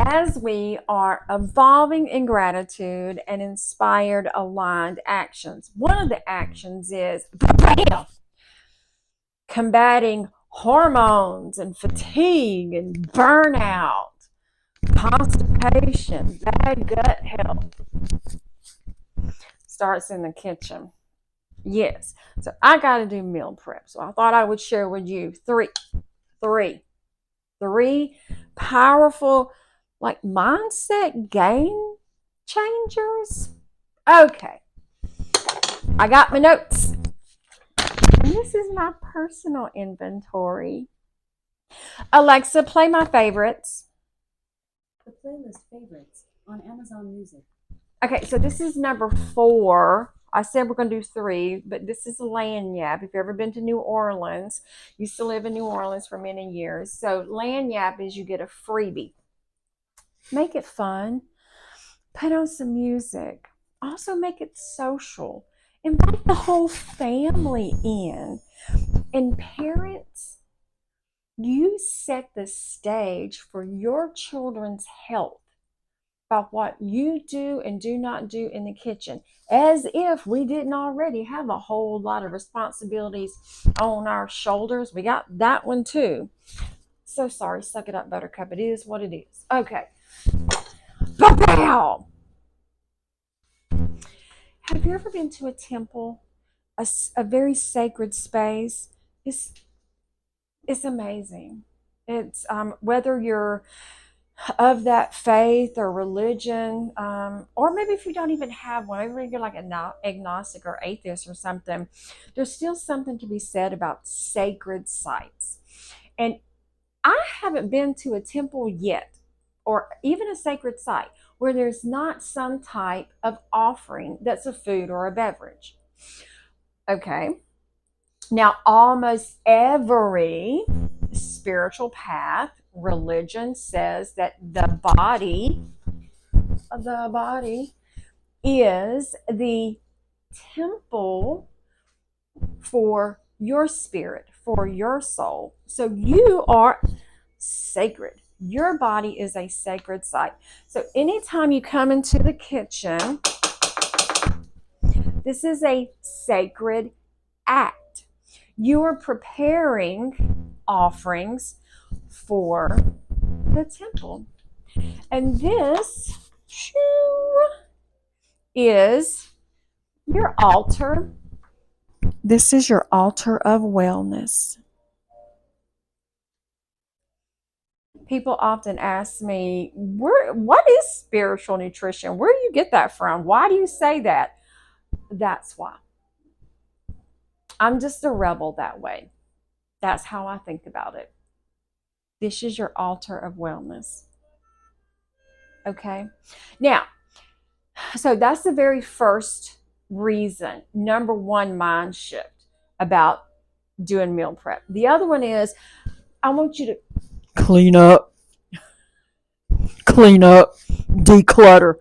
as we are evolving in gratitude and inspired aligned actions. One of the actions is bam, combating hormones and fatigue and burnout, constipation, bad gut health. Starts in the kitchen. Yes. So I got to do meal prep. So I thought I would share with you three, three powerful, like, mindset game changers. Okay. I got my notes. And this is my personal inventory. Alexa, play my favorites. The playlist favorites on Amazon Music. Okay, so this is number 4. I said we're going to do 3, but this is Lagniappe. If you've ever been to New Orleans, used to live in New Orleans for many years. So Lagniappe is you get a freebie. Make it fun. Put on some music. Also make it social. Invite the whole family in. And parents, you set the stage for your children's health by what you do and do not do in the kitchen, as if we didn't already have a whole lot of responsibilities on our shoulders. We got that one too. So sorry, suck it up, Buttercup. It is what it is. Okay. Bow. Have you ever been to a temple, a very sacred space? It's amazing. It's whether you're of that faith or religion, or maybe if you don't even have one, maybe you're like an agnostic or atheist or something, there's still something to be said about sacred sites. And I haven't been to a temple yet, or even a sacred site, where there's not some type of offering that's a food or a beverage. Okay. Now, almost every spiritual path, religion says that the body is the temple for your spirit, for your soul. So you are sacred. Your body is a sacred site. So anytime you come into the kitchen, this is a sacred act. You are preparing offerings for the temple. And this is your altar. This is your altar of wellness. People often ask me, what is spiritual nutrition? Where do you get that from? Why do you say that? That's why. I'm just a rebel that way. That's how I think about it. This is your altar of wellness. Okay. Now, so that's the very first reason, number one mind shift about doing meal prep. The other one is I want you to clean up, declutter,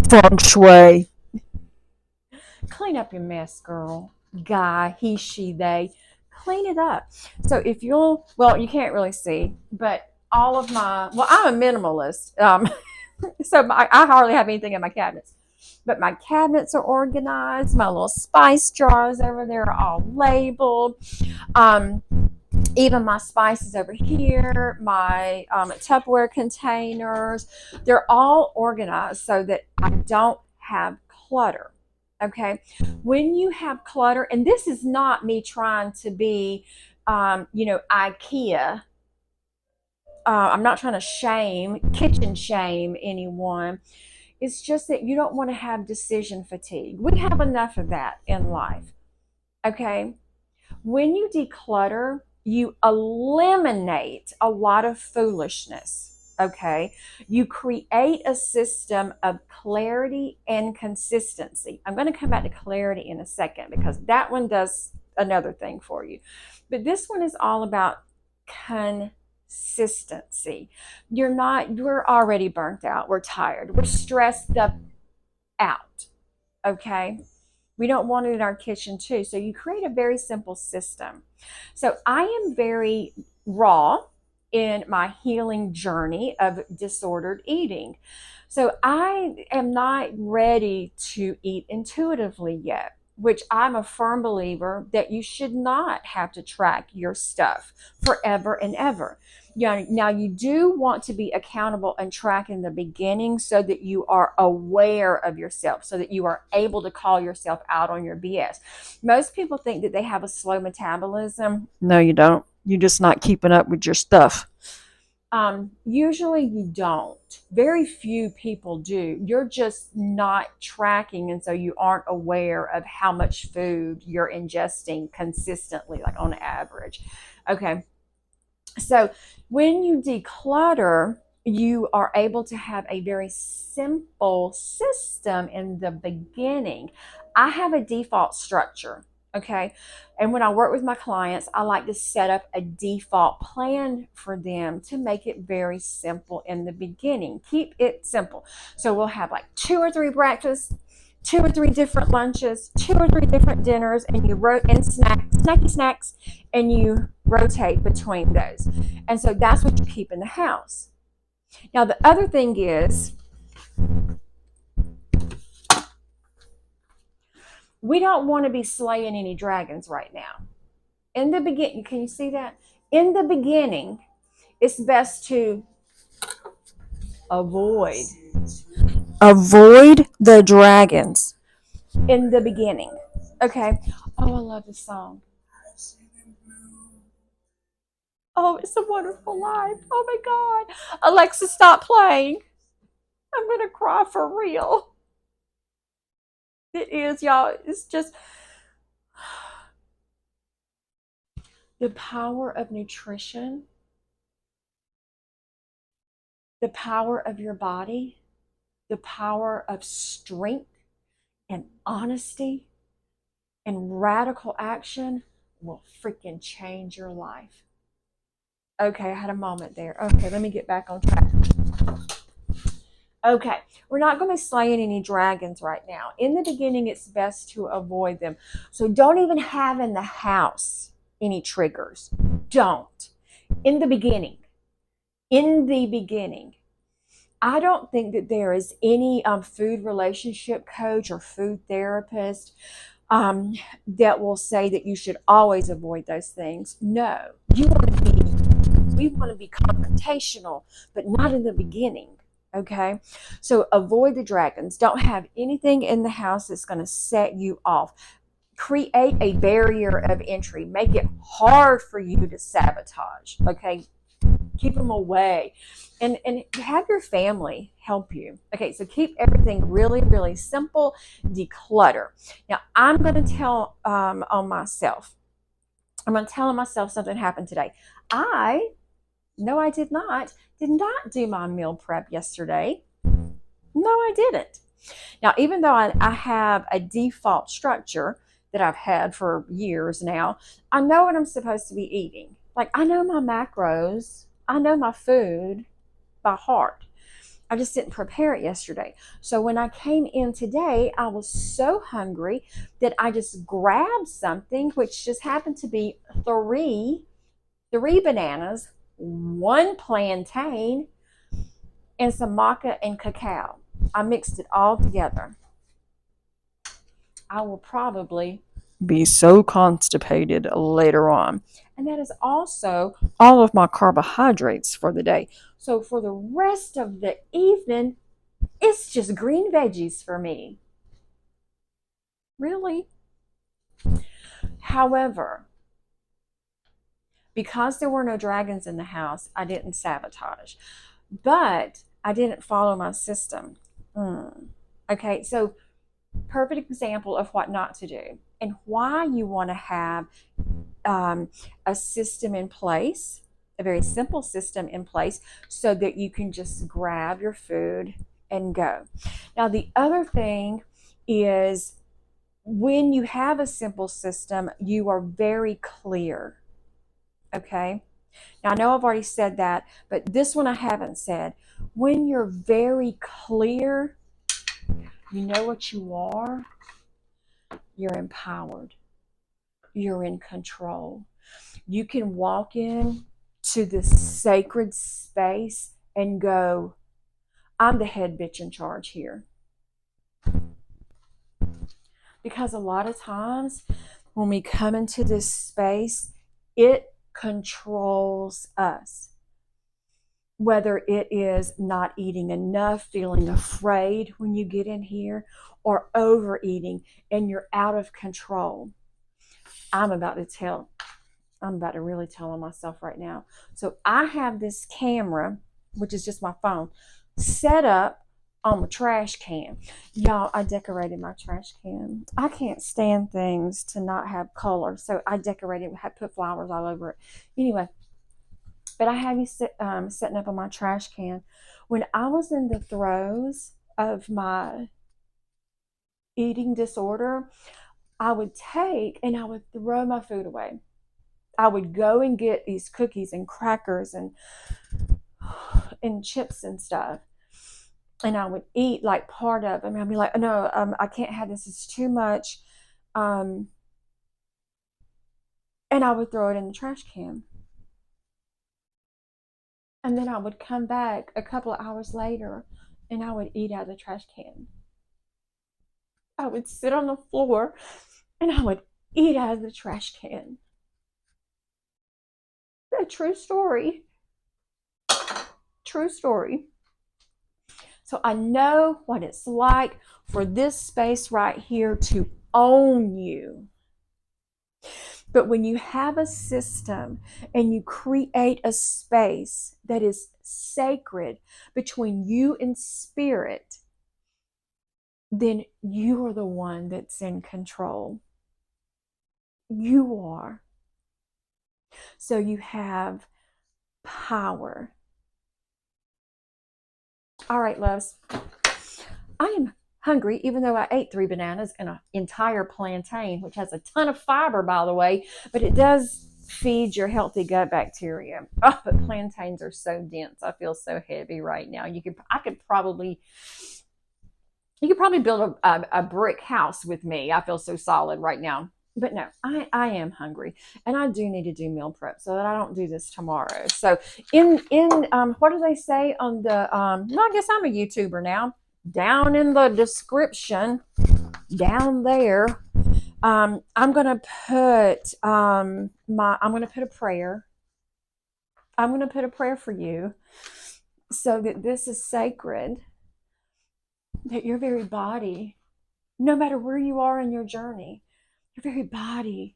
feng shui. Clean up your mess, girl, guy, he, she, they. Clean it up. So if you'll, well, you can't really see, but all of I'm a minimalist. So I hardly have anything in my cabinets. But my cabinets are organized. My little spice jars over there are all labeled. Even my spices over here, my Tupperware containers, they're all organized so that I don't have clutter. Okay. When you have clutter, and this is not me trying to be, IKEA. I'm not trying to kitchen shame anyone. It's just that you don't want to have decision fatigue. We have enough of that in life. Okay. When you declutter, you eliminate a lot of foolishness. Okay. You create a system of clarity and consistency. I'm going to come back to clarity in a second because that one does another thing for you. But this one is all about consistency. We're already burnt out. We're tired. We're stressed out. Okay. We don't want it in our kitchen too. So you create a very simple system. So I am very raw in my healing journey of disordered eating. So I am not ready to eat intuitively yet, which I'm a firm believer that you should not have to track your stuff forever and ever. Now you do want to be accountable and track in the beginning so that you are aware of yourself, so that you are able to call yourself out on your BS. Most people think that they have a slow metabolism. No, you don't. You're just not keeping up with your stuff. Usually you don't. Very few people do. You're just not tracking, and so you aren't aware of how much food you're ingesting consistently, like on average. Okay. So when you declutter, you are able to have a very simple system in the beginning. I have a default structure. Okay. And when I work with my clients, I like to set up a default plan for them to make it very simple in the beginning. Keep it simple. So we'll have like 2 or 3 breakfasts, 2 or 3 different lunches, 2 or 3 different dinners, and you wrote and snacky snacks, and you rotate between those. And so that's what you keep in the house. Now, the other thing is, we don't want to be slaying any dragons right now. In the beginning, can you see that? In the beginning, it's best to avoid the dragons in the beginning. Okay. Oh, I love this song. Oh, it's a wonderful life. Oh my God. Alexa, stop playing. I'm going to cry for real. It is, y'all. It's just the power of nutrition, the power of your body, the power of strength and honesty and radical action will freaking change your life. Okay, I had a moment there. Okay, let me get back on track. Okay, we're not going to be slaying any dragons right now. In the beginning, it's best to avoid them. So don't even have in the house any triggers. Don't. In the beginning. In the beginning. I don't think that there is any food relationship coach or food therapist that will say that you should always avoid those things. No, we want to be confrontational, but not in the beginning. Okay, so avoid the dragons. Don't have anything in the house that's going to set you off. Create a barrier of entry. Make it hard for you to sabotage. Okay, keep them away, and have your family help you. Okay, so keep everything really, really simple. Declutter. Now I'm going to tell on myself. I'm going to tell myself something happened today. I did not do my meal prep yesterday. No, I didn't. Now, even though I have a default structure that I've had for years now, I know what I'm supposed to be eating. Like, I know my macros, I know my food by heart. I just didn't prepare it yesterday. So when I came in today, I was so hungry that I just grabbed something, which just happened to be three bananas, 1 plantain, and some maca and cacao. I mixed it all together. I will probably be so constipated later on. And that is also all of my carbohydrates for the day. So for the rest of the evening, it's just green veggies for me. Really? However, because there were no dragons in the house, I didn't sabotage. But I didn't follow my system. Okay, so perfect example of what not to do and why you want to have a system in place, a very simple system in place, so that you can just grab your food and go. Now, the other thing is when you have a simple system, you are very clear. Okay. Now, I know I've already said that, but this one I haven't said. When you're very clear, you know what you are, you're empowered. You're in control. You can walk in to this sacred space and go, I'm the head bitch in charge here. Because a lot of times when we come into this space, it controls us. Whether it is not eating enough, feeling afraid when you get in here, or overeating and you're out of control. I'm about to really tell on myself right now. So I have this camera, which is just my phone, set up on my trash can. Y'all, I decorated my trash can. I can't stand things to not have color, so I decorated, put flowers all over it. Anyway, but I have you setting up on my trash can. When I was in the throes of my eating disorder, I would take and I would throw my food away. I would go and get these cookies and crackers and chips and stuff, and I would eat like part of them. I'd be like, no, I can't have this. It's too much. And I would throw it in the trash can. And then I would come back a couple of hours later and I would eat out of the trash can. I would sit on the floor and I would eat out of the trash can. A true story. True story. So I know what it's like for this space right here to own you. But when you have a system and you create a space that is sacred between you and spirit, then you are the one that's in control. You are. So you have power. All right, loves. I am hungry, even though I ate 3 bananas and an entire plantain, which has a ton of fiber, by the way, but it does feed your healthy gut bacteria. Oh, but plantains are so dense. I feel so heavy right now. You could probably build a brick house with me. I feel so solid right now. But no, I am hungry, and I do need to do meal prep so that I don't do this tomorrow. So in what do they say on the no, I guess I'm a YouTuber now. Down in the description, down there, I'm gonna put I'm gonna put a prayer. I'm gonna put a prayer for you, so that this is sacred. That your very body, no matter where you are in your journey, your very body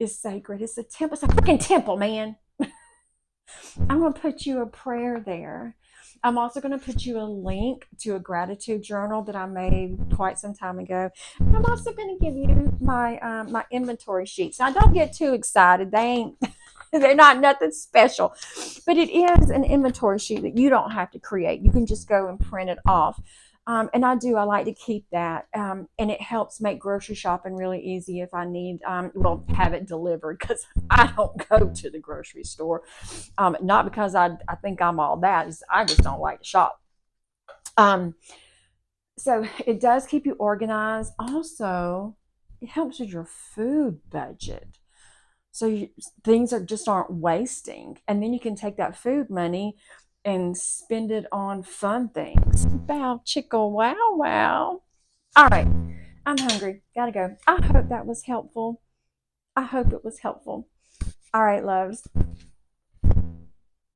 is sacred. It's a temple. It's a freaking temple, man. I'm going to put you a prayer there. I'm also going to put you a link to a gratitude journal that I made quite some time ago. And I'm also going to give you my my inventory sheets. Now, don't get too excited. They're not nothing special, but it is an inventory sheet that you don't have to create. You can just go and print it off. And I like to keep that. And it helps make grocery shopping really easy if I need, have it delivered, because I don't go to the grocery store. Not because I think I'm all that. I just don't like to shop. So it does keep you organized. Also, it helps with your food budget. So things aren't wasting. And then you can take that food money and spend it on fun things. Bow, chicka, wow, wow. All right, I'm hungry. Gotta go. I hope that was helpful. I hope it was helpful. All right, loves.